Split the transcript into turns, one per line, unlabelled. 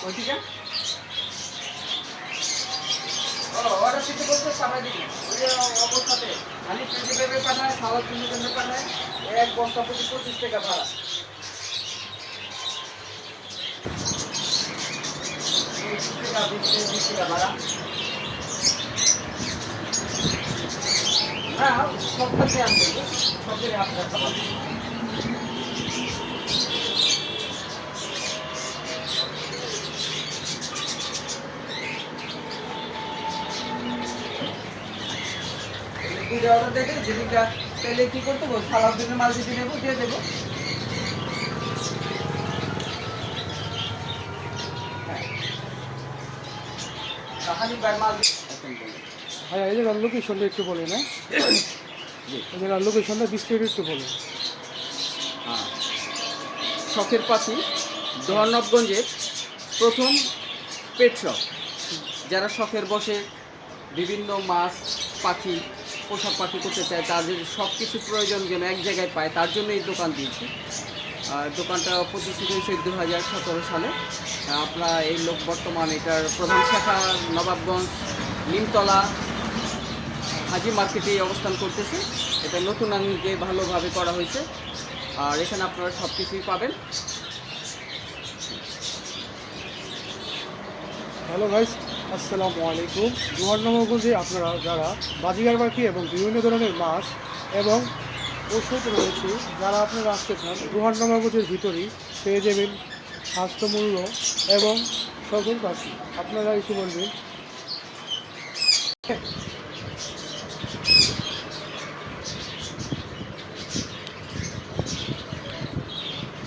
ওইদিকে অর্ডার দিতে বলতে পাঠাই দিবি ওই অবস্থাতে আমি 25 পাঠায় খাওয়ার জন্য পাঠায় এক বস্তা প্রতি 25 টাকা ভাড়া। 20 টাকা ভাড়া না সবটাতে আনবে সবটাতে আপনার খাবার। দুইটা অর্ডার দেবে যেদিনটা তাহলে কী করতে হবে সালাদ দিনের মাল যদি নেবো দিয়ে দেবো। হ্যাঁ কাহানি বাই মাল
ভাইয়া এই জায়গার লোকেশনটা একটু বলেন। হ্যাঁ এই জায়গার লোকেশনটা বিস্তারিত একটু বলেন।
হ্যাঁ শখের পাখি দোহানবগঞ্জের প্রথম পেট শপ। যারা শখের বসে বিভিন্ন মাছ পাখি পোশাক পাখি করতে চায় তাদের সব কিছু প্রয়োজন যেন এক জায়গায় পায় তার জন্য এই দোকান দিয়েছি। আর দোকানটা প্রতিষ্ঠিত হয়েছে 2017 সালে। আপনার এই লোক বর্তমান এটার প্রধান শাখা নবাবগঞ্জ নিমতলা হাজি মার্কেটে অবস্থান করতেছে। এটা নতুন আঙ্গিকে ভালোভাবে করা হয়েছে আর এখানে আপনারা সব কিছুই পাবেন।
হ্যালো গাইস, আসসালামু আলাইকুম। দোহানবগঞ্জে আপনারা যারা বাজিগার পাখি এবং বিভিন্ন ধরনের মাছ এবং ওষুধ রয়েছে যারা আপনারা আসতে চান দোহানবগঞ্জের ভিতরেই পেয়ে যাবেন স্বাস্থ্যমূল্য এবং সকল পাখি। আপনারা এসে বলবেন